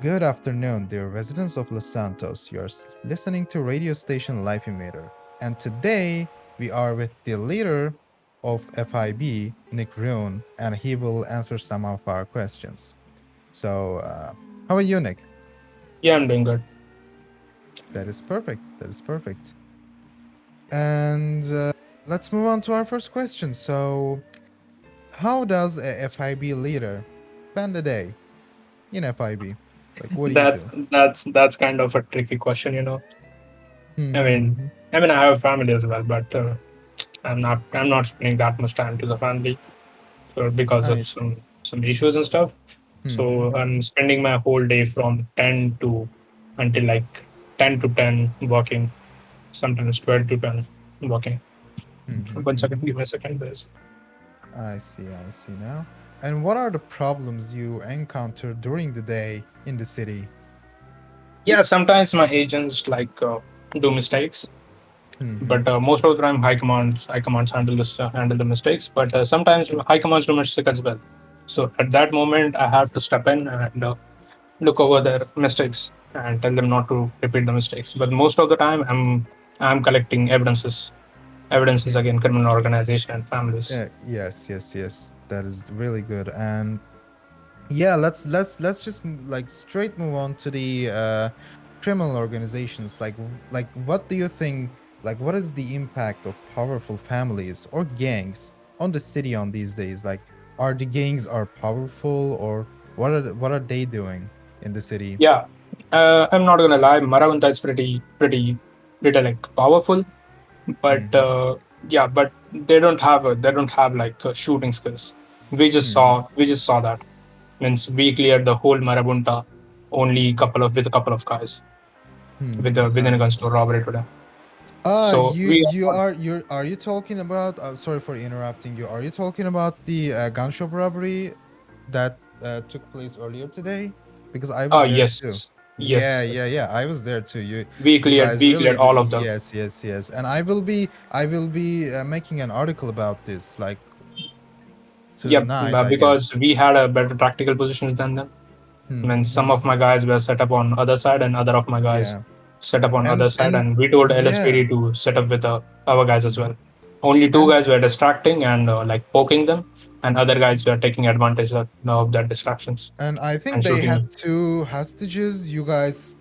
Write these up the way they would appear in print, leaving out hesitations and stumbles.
Good afternoon, dear residents of Los Santos. You're listening to radio station Life Emitter. And today we are with the leader of FIB, Nıck Rune, and he will answer some of our questions. So, how are you, Nıck? Yeah, I'm doing good. That is perfect. That is perfect. And let's move on to our first question. So, how does a FIB leader spend a day in FIB? Like, what do you do? That's kind of a tricky question, you know. I mean, Mm-hmm. I have a family as well, but I'm not spending that much time to the family because I of see. some issues and stuff. So Mm-hmm. I'm spending my whole day from 10 to until like 10 to 10 working, sometimes 12 to 10 working. One Mm-hmm. second, give me a second. There's I see now. And what are the problems you encounter during the day in the city? Yeah, sometimes my agents do mistakes, Mm-hmm. but most of the time high commands handle the mistakes, but sometimes high commands do mistakes as well. So at that moment I have to step in and look over their mistakes and tell them not to repeat the mistakes. But most of the time I'm collecting evidences against criminal organization and families. Yes. That is really good. And yeah, let's just like straight move on to the criminal organizations. Like what do you think? Like, what is the impact of powerful families or gangs on the city on these days? Like, are the gangs are powerful, or what are they doing in the city? Yeah, I'm not gonna lie, Maravanta is pretty like powerful, but Mm-hmm. yeah, but they don't have shooting skills. Mm-hmm. We just saw that. Means we cleared the whole Marabunta only with a couple of guys within I a gun see. store robbery today. So You we you are you are you talking about? Sorry for interrupting you. Are you talking about the gun shop robbery that took place earlier today? Because I was there too. yes, yes, Yeah. I was there too. we You cleared guys we cleared really all of them. yes. And I will be making an article about this like Yep, tonight, I guess. because we had a better tactical positions than them. I mean, some of my guys were set up on other side, and other of my guys Yeah. set up on other side, And and we told yeah. LSPD to set up with our guys as well. Only two And guys were distracting and poking them, and other guys were taking advantage of their distractions and I think and they shooting had them. two hostages. You guys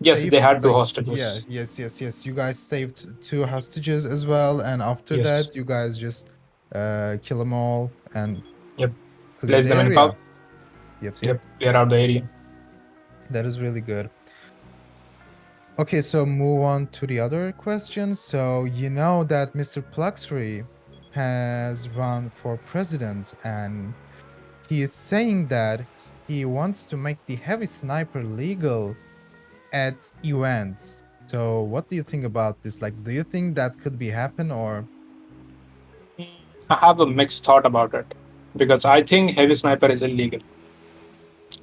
Yes, they saved had two like yeah hostages. yes you guys saved two hostages as well, and after Yes. that you guys just kill them all and Yep. clear Place the them in area. cuff. Yep. Yep. Clear out the area. That is really good. Okay, so move on to the other question. So you know that Mr. Pluxury has run for president, and he is saying that he wants to make the heavy sniper legal at events. So what do you think about this? Like, do you think that could be happen, or I have a mixed thought about it because I think heavy sniper is illegal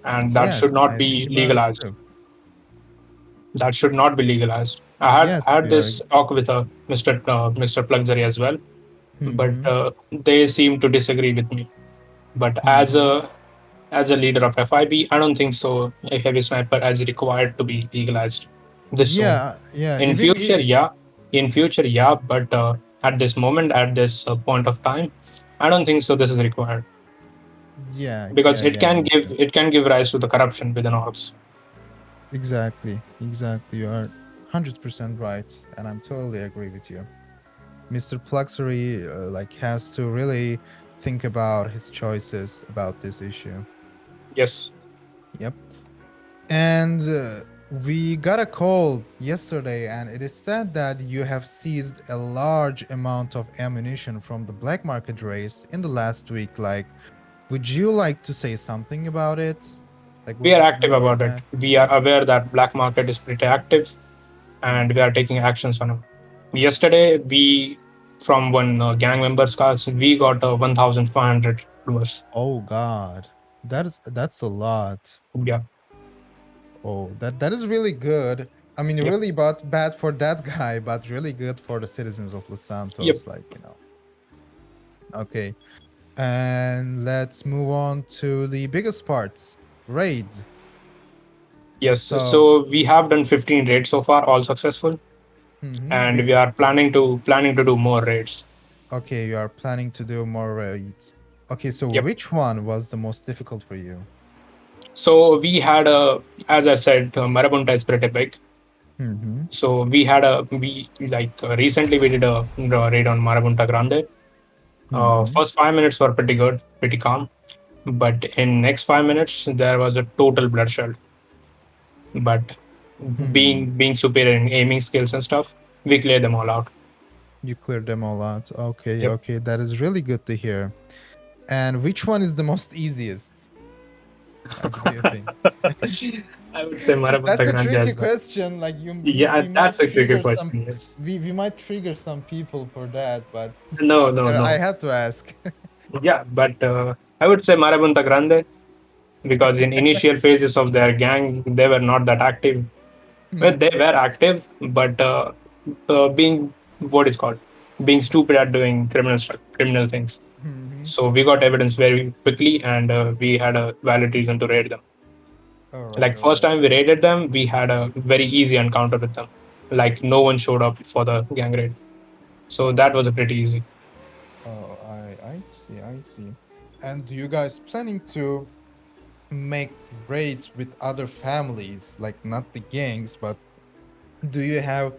and that yes, should not I think be about it legalized. too. That should not be legalized. I had Yes, had we are. this talk with Mr. Plugzary as well, but Mm-hmm. they seem to disagree with me. But Mm-hmm. as a leader of FIB, I don't think so. A heavy sniper is required to be legalized this soon. Yeah. In Even future, yeah. In future, yeah. But at this moment, at this point of time, I don't think so. This is required because me too. it can give rise to the corruption within orgs. Exactly. You are 100% right, and I'm totally agree with you. Mr. Pluxury like has to really think about his choices about this issue. Yes. Yep. And we got a call yesterday, and it is said that you have seized a large amount of ammunition from the black market race in the last week. Like, would you like to say something about it? Like, We was are it active really about it. bad? We are aware that black market is pretty active, and we are taking actions on it. Yesterday, we from one gang member's cars, we got 1,500 dollars. Oh God, that's a lot. Yeah. Oh, that is really good. I mean, Yep. really bad for that guy, but really good for the citizens of Los Yep. Santos. Like, Okay, and let's move on to the biggest parts, raids. Yes. So, So we have done 15 raids so far, all successful, mhm, and we are planning to do more raids. okay, you are planning to do more raids. Okay, so Yep. which one was the most difficult for you? So we had as I said, Marabunta is pretty big. Mm-hmm. So we like recently we did a raid on Marabunta Grande. Mm-hmm. First 5 minutes were pretty good, pretty calm, but in next 5 minutes there was a total bloodshed. But Hmm. being superior in aiming skills and stuff, we cleared them all out. You cleared them all out. Okay, Yep. okay, that is really good to hear. And which one is the most easiest? Like, what do you think? I would say Marabunta That's a Grande tricky as well. question. Like Yeah, we that's might a tricky trigger some question. Yes. we might trigger some people for that, but No, no, I no. have to ask. Yeah, but I would say Marabunta Grande because in initial phases of their gang, they were not that active. Well, they Hmm. were active, but being what is called being stupid at doing criminal things. Hmm. So we got evidence very quickly, and we had a valid reason to raid them. All right, Like all first right. time we raided them, we had a very easy encounter with them. Like no one showed up for the gang raid, so that Okay. was a pretty easy. Oh, I see, I see. And do you guys planning to make raids with other families, like not the gangs, but do you have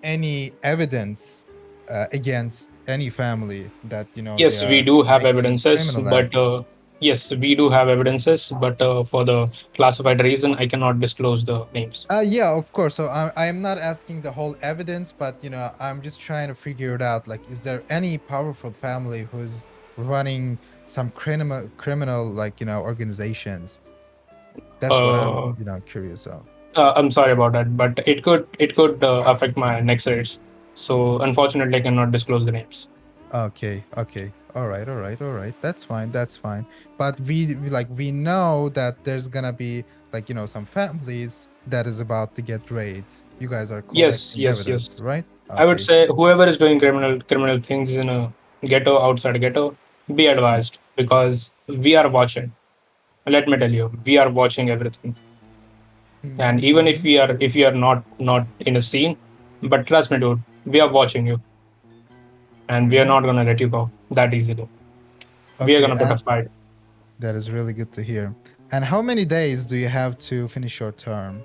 any evidence against any family that they Yes, we are do have making evidences, criminal but acts? yes, we do have evidences, but for the classified reason, I cannot disclose the names. Yeah, of course. So I'm not asking the whole evidence, but I'm just trying to figure it out. Like, is there any powerful family who's running some criminal like organizations? That's what I'm Uh, curious of. I'm sorry about that, but it could affect my next rates. So unfortunately, I cannot disclose the names. Okay, okay. All right, all right, all right. That's fine. That's fine. But we know that there's gonna be like some families that is about to get raided. You guys are Yes, collecting yes, yes. evidence, right? I would Okay. say whoever is doing criminal things in a ghetto outside ghetto, be advised because we are watching. Let me tell you, we are watching everything. And Mm-hmm, even mm-hmm, if you are not in a scene, but trust me, dude, we are watching you, and we are mm-hmm. not gonna let you go that easily. We are Okay, gonna put a and fight. that is really good to hear. And how many days do you have to finish your term?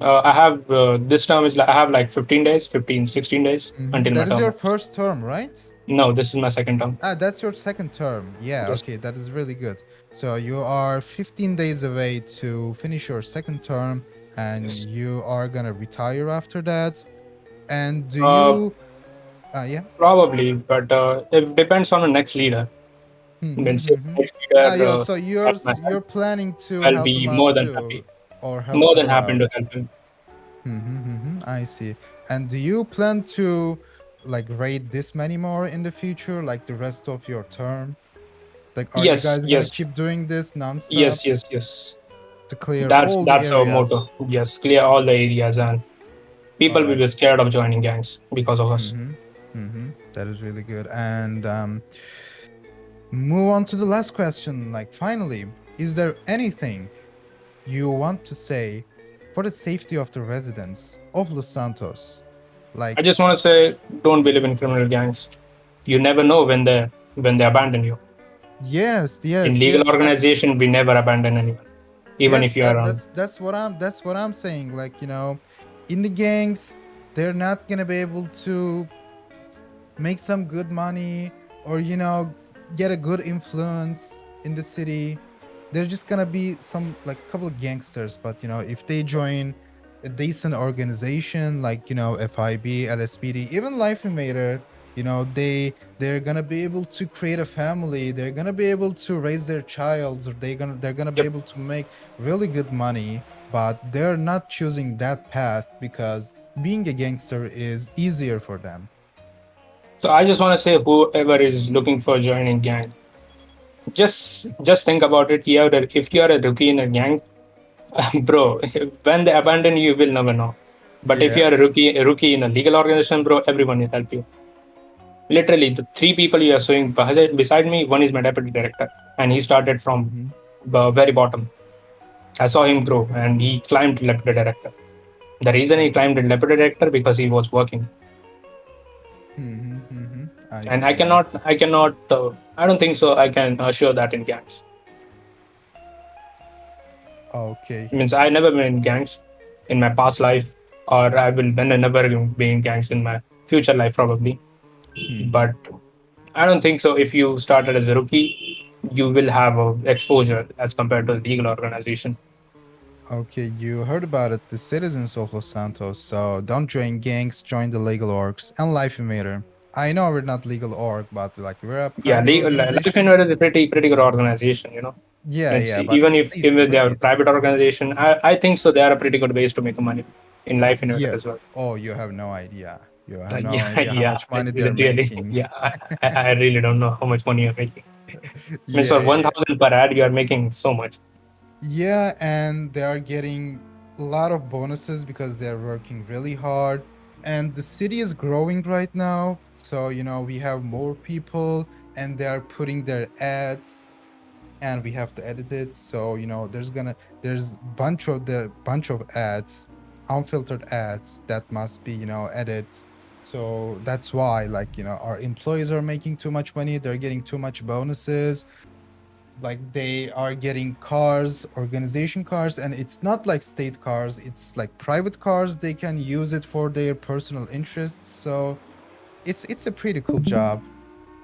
I have this term is like I have like 15 days, 15, 16 days Mm-hmm. until my That is term your ends. first term, right? No, this is my second term. Ah, that's your second term. Yeah, Yes. okay, that is really good. So you are 15 days away to finish your second term, and Yes. you are gonna retire after that. And do Uh, you, yeah? Probably, but it depends on the next leader. Then say Mm-hmm. next Ah, leader yo, so at my you're help, planning to I'll help be him more out than too, happy, or help more than you happy out? to help him. Mm-hmm. I see. And do you plan to like raid this many more in the future, like the rest of your term? Like, are you Yes, guys gonna yes, keep doing this nonstop yes. to clear That's all the that's our areas? motto. Yes, clear all the areas, and All people will right. be scared of joining gangs because of us. Mm-hmm. Mm-hmm. That is really good. And move on to the last question. Like, finally, is there anything you want to say for the safety of the residents of Los Santos? I Like, just want to say, don't believe in criminal gangs. You never know when they abandon you. yes, In yes, legal yes. organization, we never abandon anyone, even Yes, if you are on. that's what I'm saying. Like, in the gangs, they're not gonna be able to make some good money or get a good influence in the city. They're just gonna be some like couple of gangsters, but if they join a decent organization like FIB, LSPD, even Life Invader, they're gonna be able to create a family. They're gonna be able to raise their child, or they're gonna be Yep. able to make really good money. But they're not choosing that path because being a gangster is easier for them. So I just want to say, whoever is looking for joining gang, just think about it. If you are a rookie in a gang, bro, when they abandon you, you will never know. But if you Yeah. are a rookie in a legal organization, bro, everyone will help you. Literally, the three people you are showing beside me, one is my deputy director, and he started from Hmm. the very bottom. I saw him grow, and he climbed deputy director. The reason he climbed deputy director because he was working, I and I see. I cannot, see. I cannot, I don't think so. I can assure that in gangs. Okay. It means I never been in gangs in my past life, or I will then never be in gangs in my future life probably. But I don't think so. If you started as a rookie, you will have a exposure as compared to a legal organization. Okay, you heard about it, the citizens of Los Santos. So don't join gangs, join the legal orgs and Life Emitter. I know we're not legal org, but like we're a Yeah, private Life organization. Invader is a pretty good organization. Yeah, but Even at if least even they are a please. private organization, I think so. They are a pretty good ways to make money in Life Invader Yeah. as well. Oh, you have no idea. You have no Yeah, idea how yeah, much money they're really, making. yeah. I really don't know how much money you're making. Means Yeah, for yeah, yeah. 1,000 per ad, you are making so much. Yeah, and they are getting a lot of bonuses because they're working really hard. And the city is growing right now. So, we have more people and they are putting their ads and we have to edit it. So, there's bunch of ads, unfiltered ads that must be, edits. So that's why, like, our employees are making too much money, they're getting too much bonuses, like they are getting cars, organization cars, and it's not like state cars, it's like private cars. They can use it for their personal interests. So it's a pretty cool job.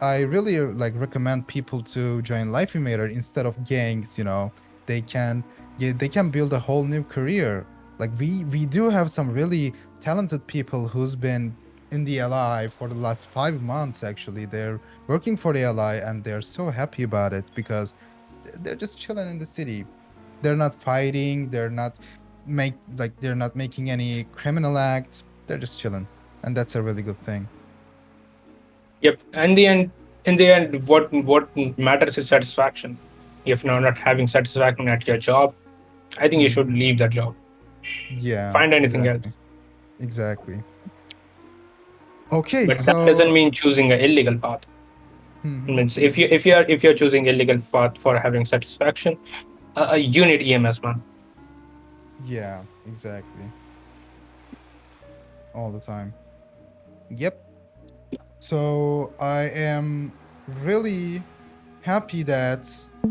I really like recommend people to join Life Emitter instead of gangs. They can, yeah, they can build a whole new career. Like we do have some really talented people who's been in the LI for the last 5 months. Actually, they're working for the LI and they're so happy about it because they're just chilling in the city. They're not fighting. They're not making any criminal acts. They're just chilling, and that's a really good thing. Yep. In the end, what matters is satisfaction. If you're not having satisfaction at your job, I think you should Hmm. leave that job. Yeah, Find anything else. exactly, exactly. Okay, But that doesn't so mean choosing an illegal path. It mhm, means if you're choosing illegal path for having satisfaction, you need EMS, man. yeah, exactly, all the time. Yep. So I am really happy that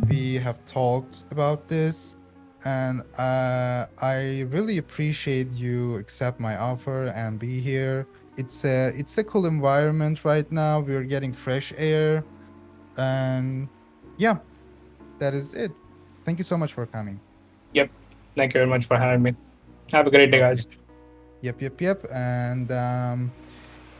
we have talked about this, and I really appreciate you accept my offer and be here. It's a cool environment right now. We're getting fresh air, and yeah, that is it. Thank you so much for coming. Yep. Thank you very much for having me. Have a great day, Okay. guys. Yep, yep, yep. And